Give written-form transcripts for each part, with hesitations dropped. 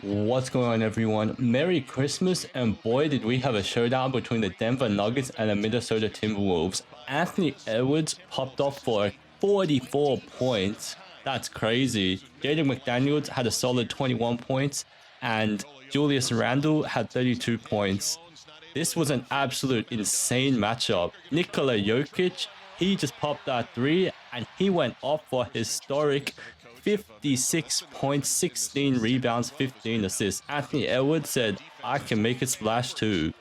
What's going on, everyone? Merry Christmas, and boy did we have a showdown between the Denver Nuggets and the Minnesota Timberwolves. Anthony Edwards popped off for 44 points. That's crazy. Jaden McDaniels had a solid 21 points, and Julius Randle had 32 points. This was an absolute insane matchup. Nikola Jokic, he just popped that three, and he went off for historic 56 points, 16 rebounds, 15 assists. Anthony Edwards said, I can make a splash too.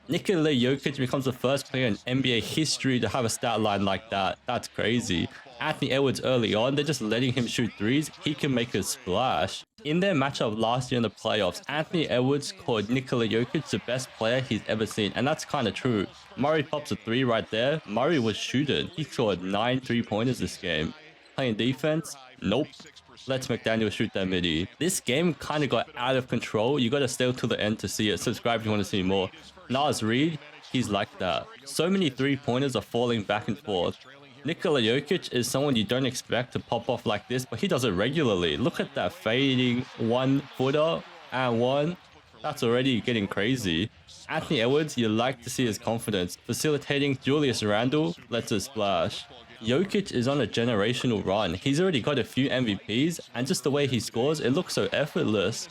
Nikola Jokic becomes the first player in NBA history to have a stat line like that. That's crazy. Anthony Edwards early on, they're just letting him shoot threes. He can make a splash. In their matchup last year in the playoffs, Anthony Edwards called Nikola Jokic the best player he's ever seen, and that's kind of true. Murray pops a three right there. Murray was shooting. He scored 9 3-pointers this game. Playing defense? Nope. Let's McDaniel shoot that midi. This game kind of got out of control. You got to stay till the end to see it. Subscribe if you want to see more. Naz Reid, he's like that. So many three-pointers are falling back and forth. Nikola Jokic is someone you don't expect to pop off like this, but he does it regularly. Look at that fading 1-footer and one. That's already getting crazy. Anthony Edwards, you like to see his confidence. Facilitating Julius Randle lets it splash. Jokic is on a generational run. He's already got a few MVPs, and just the way he scores, it looks so effortless.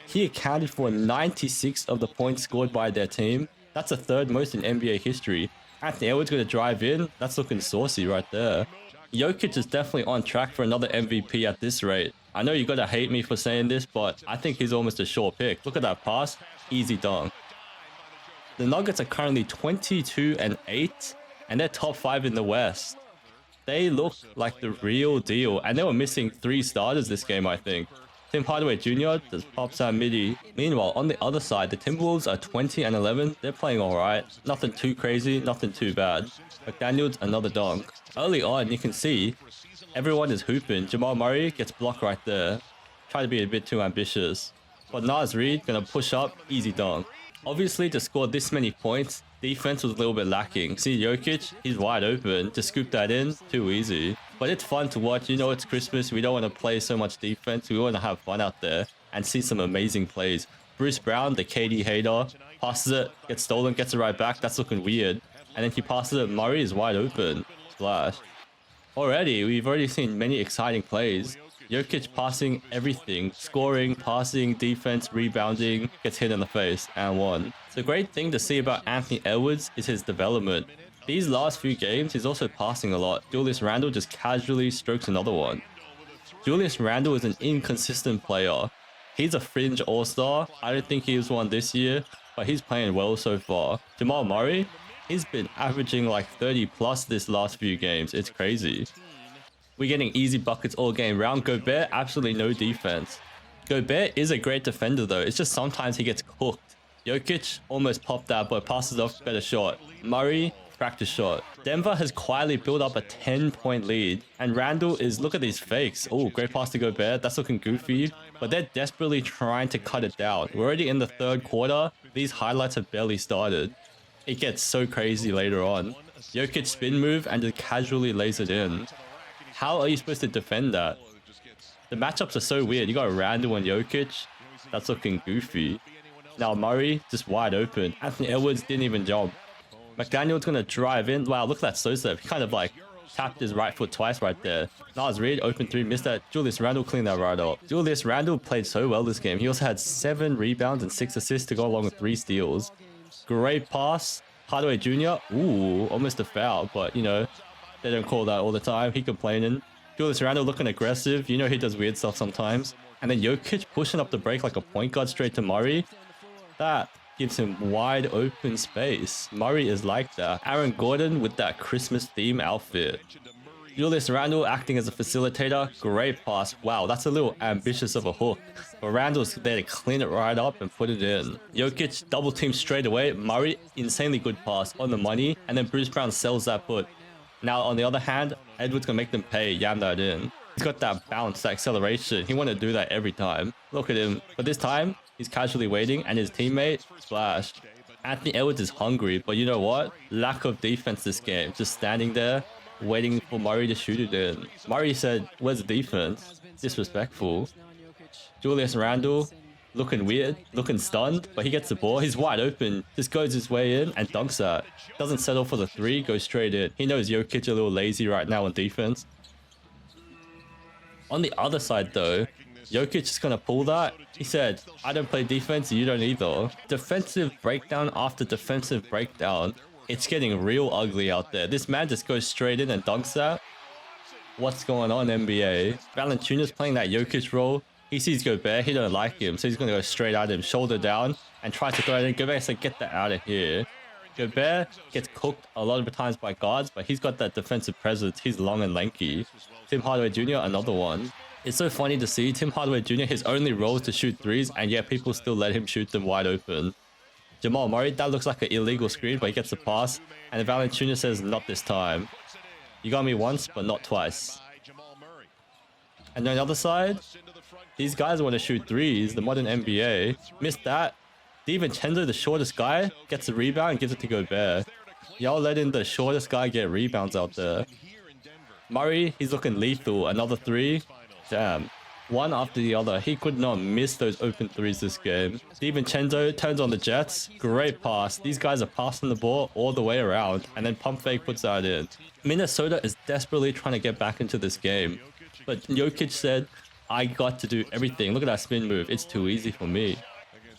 He accounted for 96 of the points scored by their team. That's the third most in NBA history. Anthony Edwards going to drive in. That's looking saucy right there. Jokic is definitely on track for another MVP at this rate. I know you got to hate me for saying this, but I think he's almost a sure pick. Look at that pass. Easy dunk. The Nuggets are currently 22-8, and they're top 5 in the West. They look like the real deal, and they were missing 3 starters this game, I think. Tim Hardaway Jr. just pops out midi. Meanwhile, on the other side, the Timberwolves are 20-11. They're playing alright. Nothing too crazy, nothing too bad. McDaniels, another dunk. Early on, you can see everyone is hooping. Jamal Murray gets blocked right there. Try to be a bit too ambitious. But Naz Reid gonna push up, easy dunk. Obviously, to score this many points, defense was a little bit lacking. See Jokic, he's wide open. To scoop that in, too easy. But it's fun to watch. You know, it's Christmas. We don't want to play so much defense. We want to have fun out there and see some amazing plays. Bruce Brown, the KD hater, passes it, gets stolen, gets it right back. That's looking weird. And then he passes it. Murray is wide open. Splash. We've already seen many exciting plays. Jokic passing everything, scoring, passing, defense, rebounding, gets hit in the face, and one. The great thing to see about Anthony Edwards is his development. These last few games, he's also passing a lot. Julius Randle just casually strokes another one. Julius Randle is an inconsistent player. He's a fringe all-star. I don't think he was one this year, but he's playing well so far. Jamal Murray, he's been averaging like 30 plus this last few games. It's crazy. We're getting easy buckets all game round. Gobert, absolutely no defense. Gobert is a great defender though. It's just sometimes he gets cooked. Jokic almost popped that, but passes off better shot. Murray, practice shot. Denver has quietly built up a 10-point lead. And Randle is, look at these fakes. Oh, great pass to Gobert. That's looking goofy. But they're desperately trying to cut it down. We're already in the third quarter. These highlights have barely started. It gets so crazy later on. Jokic spin move and just casually lays it in. How are you supposed to defend that? The matchups are so weird. You got Randle and Jokic. That's looking goofy. Now Murray, just wide open. Anthony Edwards didn't even jump. McDaniel's gonna drive in. Wow, look at that Sosa. He kind of like tapped his right foot twice right there. Naz Reid, open 3, missed that. Julius Randle cleaned that right up. Julius Randle played so well this game. He also had 7 rebounds and 6 assists to go along with 3 steals. Great pass. Hardaway Jr. Ooh, almost a foul, but you know, they don't call that all the time. He complaining. Julius Randle looking aggressive. You know he does weird stuff sometimes. And then Jokic pushing up the break like a point guard straight to Murray. That gives him wide open space. Murray is like that. Aaron Gordon with that Christmas theme outfit. Julius Randle acting as a facilitator. Great pass. Wow, that's a little ambitious of a hook. But Randle's there to clean it right up and put it in. Jokic double team straight away. Murray, insanely good pass on the money. And then Bruce Brown sells that put. Now, on the other hand, Edwards gonna make them pay, yam that in. He's got that bounce, that acceleration. He want to do that every time. Look at him. But this time, he's casually waiting, and his teammate, splash. Anthony Edwards is hungry, but you know what? Lack of defense this game. Just standing there, waiting for Murray to shoot it in. Murray said, where's the defense? Disrespectful. Julius Randle looking weird, looking stunned, but he gets the ball. He's wide open, just goes his way in and dunks that. Doesn't settle for the three, goes straight in. He knows Jokic a little lazy right now on defense. On the other side though, Jokic is going to pull that. He said, I don't play defense, you don't either. Defensive breakdown after defensive breakdown. It's getting real ugly out there. This man just goes straight in and dunks that. What's going on, NBA? Valanciunas playing that Jokic role. He sees Gobert, he don't like him, so he's going to go straight at him, shoulder down, and try to throw it in. Gobert said, get that out of here. Gobert gets cooked a lot of the times by guards, but he's got that defensive presence. He's long and lanky. Tim Hardaway Jr., another one. It's so funny to see Tim Hardaway Jr., his only role is to shoot threes, and yet people still let him shoot them wide open. Jamal Murray, that looks like an illegal screen, but he gets the pass, and Valanciunas says, not this time. You got me once, but not twice. And on the other side, these guys want to shoot threes, the modern NBA. Missed that. DiVincenzo, the shortest guy, gets the rebound and gives it to Gobert. Y'all letting the shortest guy get rebounds out there. Murray, he's looking lethal. Another three. Damn. One after the other. He could not miss those open threes this game. DiVincenzo turns on the Jets. Great pass. These guys are passing the ball all the way around. And then pump fake puts that in. Minnesota is desperately trying to get back into this game. But Jokic said, I got to do everything. Look at that spin move. It's too easy for me.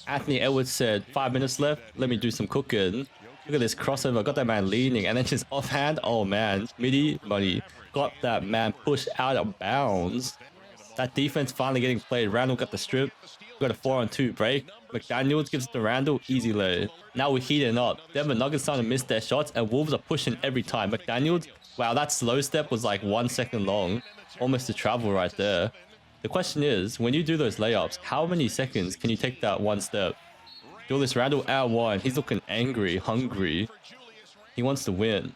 Anthony Edwards said, 5 minutes left. Let me do some cooking. Look at this crossover. Got that man leaning. And then just offhand. Oh, man. Midi money. Got that man pushed out of bounds. That defense finally getting played. Randle got the strip. Got a 4-on-2 break. McDaniels gives it to Randle. Easy lay. Now we're heating up. Denver Nuggets starting to miss their shots. And Wolves are pushing every time. McDaniels. Wow, that slow step was like 1 second long. Almost a travel right there. The question is, when you do those layups, how many seconds can you take that one step? Julius Randle at one. He's looking angry, hungry. He wants to win.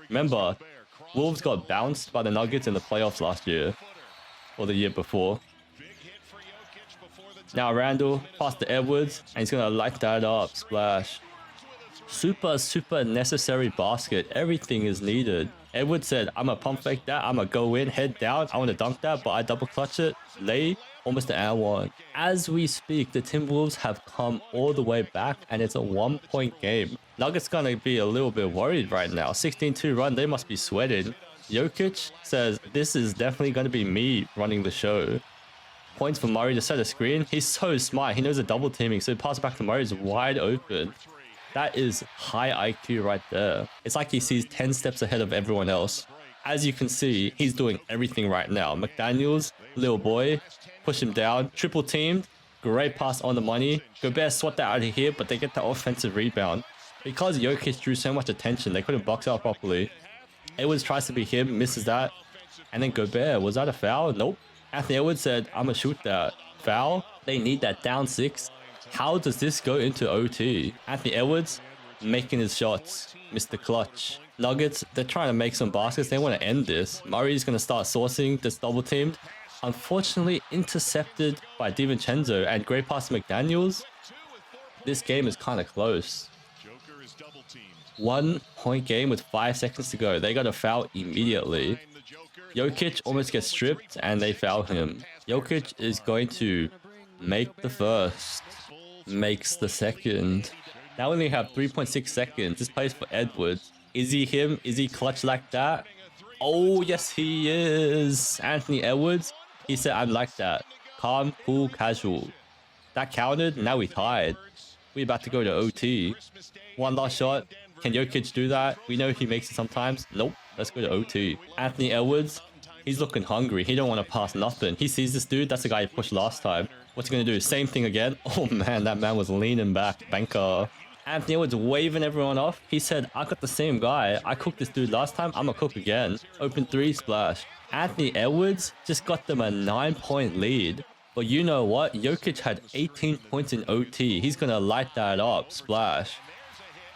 Remember, Wolves got bounced by the Nuggets in the playoffs last year. Or the year before. Now Randle, pass to Edwards, and he's going to light that up. Splash. Super necessary basket. Everything is needed. Edwards said, I'm going to pump fake that. I'm going to go in, head down. I want to dunk that, but I double clutch it. Lay, almost an and one. As we speak, the Timberwolves have come all the way back, and it's a 1-point game. Nuggets going to be a little bit worried right now. 16-2 run, they must be sweating. Jokic says, this is definitely going to be me running the show. Points for Murray to set a screen. He's so smart. He knows the double teaming, so he passes back to Murray. Is wide open. That is high IQ right there. It's like he sees 10 steps ahead of everyone else. As you can see, he's doing everything right now. McDaniels, little boy, push him down, triple teamed, great pass on the money. Gobert swat that out of here, but they get the offensive rebound. Because Jokic drew so much attention, they couldn't box out properly. Edwards tries to be him, misses that. And then Gobert, was that a foul? Nope. Anthony Edwards said, I'm gonna shoot that. Foul? They need that down 6. How does this go into OT? Anthony Edwards making his shots. Mr. Clutch. Nuggets, they're trying to make some baskets. They want to end this. Murray's going to start sourcing this double teamed. Unfortunately, intercepted by DiVincenzo and great pass to McDaniels. This game is kind of close. 1-point game with 5 seconds to go. They got a foul immediately. Jokic almost gets stripped and they foul him. Jokic is going to make the first. Makes the second. Now we only have 3.6 seconds. This plays for Edwards. Is he him? Is he clutch like that? Oh, yes, he is. Anthony Edwards. He said, I'm like that. Calm, cool, casual. That counted. Now we tied. We're about to go to OT. One last shot. Can Jokic do that? We know he makes it sometimes. Nope. Let's go to OT. Anthony Edwards. He's looking hungry. He don't want to pass nothing. He sees this dude. That's the guy he pushed last time. What's he going to do? Same thing again. Oh, man. That man was leaning back. Banker. Anthony Edwards waving everyone off. He said, I got the same guy. I cooked this dude last time. I'm going to cook again. Open 3, splash. Anthony Edwards just got them a 9-point lead. But you know what? Jokic had 18 points in OT. He's going to light that up. Splash.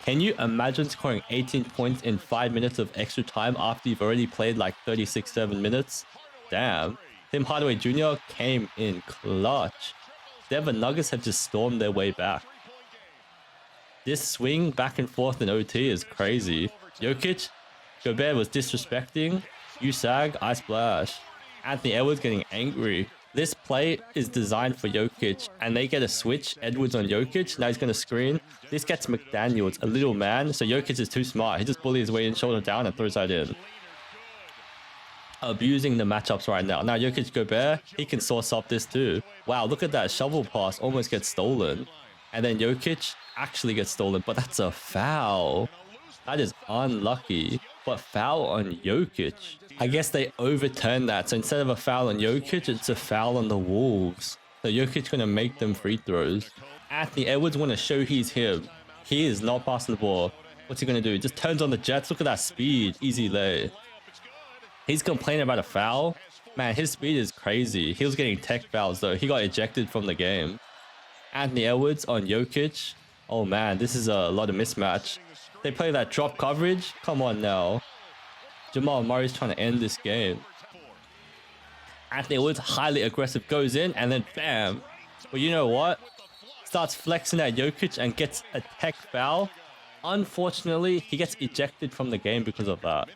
Can you imagine scoring 18 points in 5 minutes of extra time after you've already played like 36-7 minutes? Damn. Tim Hardaway Jr. came in clutch. Denver Nuggets have just stormed their way back. This swing back and forth in OT is crazy. Jokic, Gobert was disrespecting. You sag, I splash. Anthony Edwards getting angry. This play is designed for Jokic, and they get a switch. Edwards on Jokic. Now he's going to screen. This gets McDaniels, a little man. So Jokic is too smart. He just bullies his way in, shoulder down, and throws that in. Abusing the matchups right now. Now Jokic Gobert, he can source up this too. Wow, look at that shovel pass. Almost gets stolen. And then Jokic actually gets stolen, but that's a foul. That is unlucky. But foul on Jokic. I guess they overturned that. So instead of a foul on Jokic, it's a foul on the Wolves. So Jokic going to make them free throws. Anthony Edwards want to show he's him. He is not passing the ball. What's he going to do? Just turns on the Jets. Look at that speed. Easy lay. He's complaining about a foul. Man, his speed is crazy. He was getting tech fouls though. He got ejected from the game. Anthony Edwards on Jokic. Oh man, this is a lot of mismatch. They play that drop coverage. Come on now. Jamal Murray's trying to end this game. Anthony Edwards, highly aggressive, goes in and then bam. But you know what? Starts flexing at Jokic and gets a tech foul. Unfortunately, he gets ejected from the game because of that.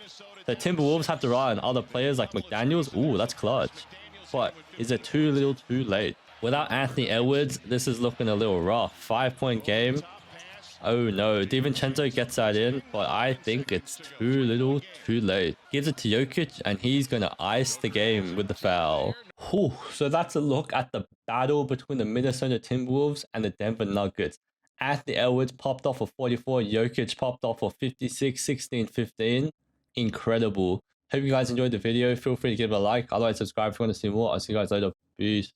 The Timberwolves have to rely on other players like McDaniels. Ooh, that's clutch. But is it too little too late? Without Anthony Edwards, this is looking a little rough. 5-point game. Oh no, DiVincenzo gets that in, but I think it's too little too late. Gives it to Jokic and he's going to ice the game with the foul. Whew. So that's a look at the battle between the Minnesota Timberwolves and the Denver Nuggets. Anthony Edwards popped off for 44, Jokic popped off for 56, 16, 15. Incredible. Hope you guys enjoyed the video. Feel free to give it a like. Otherwise, subscribe if you want to see more. I'll see you guys later. Peace.